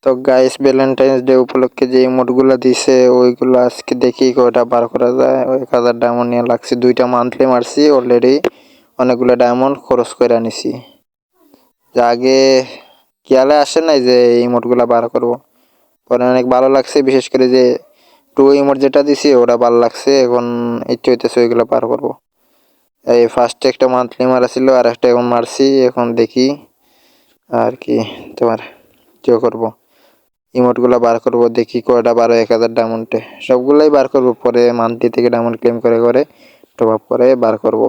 তো guys Valentine's day উপলক্ষে যে ইমোটগুলো দিছে ওইগুলো আজকে দেখি কয়টা বার করা যায়। 1000 ডায়মন্ড নিয়ে লাগছে, 2টা মান্থলি মারছি অলরেডি, অনেকগুলো ডায়মন্ড খরচ করে আনিছি। আগে খেয়ালে আসে নাই যে ইমোটগুলো বার করব, পরে অনেক ভালো লাগছে, বিশেষ করে যে 2 ইমোট যেটা দিছি ওটা ভালো লাগছে। এখন ইচ্ছে হইতেছে ওইগুলো বার করব। এই ফার্স্টে একটা মান্থলি মারা ছিল, আর একটা এখন মারছি। এখন দেখি আর কি তোমার কেউ করবো, ইমোটগুলো বার করব, দেখি কয়টা বার হয় 1000 ডায়মন্ডে। সবগুলাই বার করব, পরে মান্থলি থেকে ডায়মন্ড ক্লেম করে করে টপ আপ করে বার করব।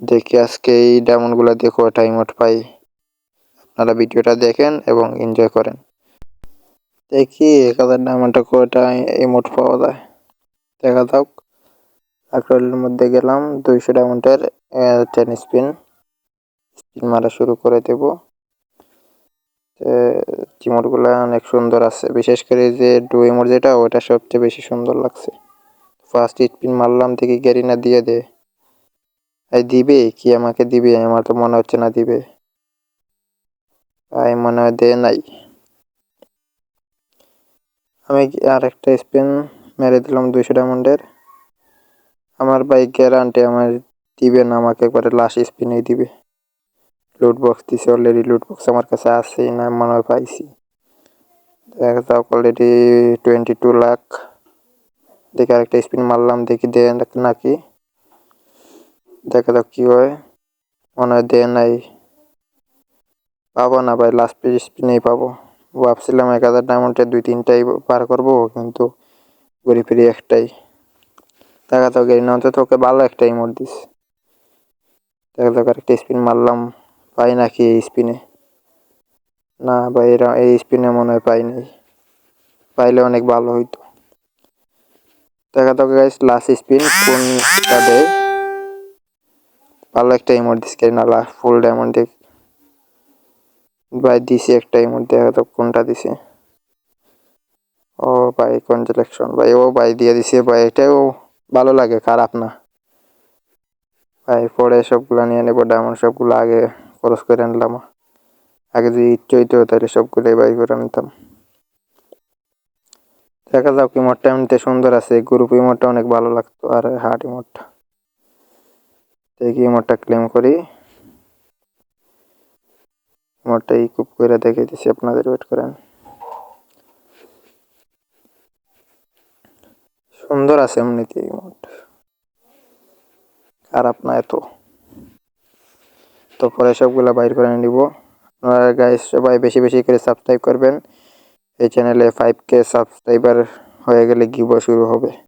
দেখি আজকে এই ডায়মন্ডগুলো দিয়ে কয়টা ইমোট পাই। আপনারা ভিডিওটা দেখেন এবং এনজয় করেন। দেখি 1000 ডায়মন্ডে কয়টা ইমোট পাওয়া যায়, দেখা যাক। আক্রলের মধ্যে গেলাম, 200 ডায়মন্ডের 10 স্পিন মারা শুরু করে দেব। ইমোটগুলো অনেক সুন্দর আছে, বিশেষ করে যে 2 ইমোট যেটা ওটা সবচেয়ে বেশি সুন্দর লাগছে। ফার্স্ট স্পিন মারলাম, দেখি গ্যারিনা দিয়ে দে। এই দিবে কি, আমাকে দিবে? আমার তো মনে হচ্ছে না দিবে, তাই মনে হয় দে নাই। আমি আর একটা স্পিন মেরে দিলাম 200 ডায়মন্ডের। আমার ভাই গ্যারান্টি আমার দিবে না, আমাকে একবারে লাস্ট স্পিনেই দিবে। লুট বক্স দিছে অলরেডি, লুট বক্স আমার কাছে আছেই না মনে হয়, পাইছি। দেখা যাক, অলরেডি 22 লাখ। দেখি আরেকটা স্পিন মারলাম, দেখি দে নাকি, দেখা যাক কি হয়। মনে হয় দে নাই, পাবো না ভাই, লাস্ট স্পিনেই পাবো। ভাবছিলাম 1000 ডায়মন্ডে 2-3টাই পার করবো, কিন্তু ঘুরি ফিরি একটাই। দেখা যাক, এই না তোকে ভালো একটা ইমোট দিস। দেখা যাক আরেকটা স্পিন মারলাম, পাই নাকি এই স্পিনে। না ভাই, এই স্পিনে মনে হয় পাই নাই, পাইলে অনেক ভালো হইতো। দেখা যাক গাইস লাস্ট স্পিন কোনটা দেয়। ভালো একটা ইমোট দিস না, লাস্ট ফুল ডায়মন্ড ভাই দিছি একটা ইমোট, দেখা যাক কোনটা দিছে। ও ভাই কনজেলেকশন ভাই, ও ভাই দিয়ে দিছে ভাই, এটাও ভালো লাগে, খারাপ না ভাই। পরে সবগুলো নিয়ে নেবো ডায়মন্ড, সবগুলো আগে খরচ করে আনলাম। আগে যদি ইচ্ছে হইতো তাহলে সবগুলোই বাই করে আনতাম। দেখা যাক, ইমোটটা এমনিতে সুন্দর আছে, গ্রুপ ইমোটটা অনেক ভালো লাগতো, আর হার্ট ইমোটটা। দেখি ইমোটটা ক্লেম করি, ইমোটটা ইকুপ করে দেখে দিচ্ছি আপনাদের, ওয়েট করেন। সুন্দর আছে এমনিতে ইমোট, খারাপ না এত। তো পরে সবগুলা বাইর করে নিব। আপনারা গাইস সবাই বেশি বেশি করে সাবস্ক্রাইব করবেন। এই চ্যানেলে 5K সাবস্ক্রাইবার হয়ে গেলে গিভওয়ে শুরু হবে।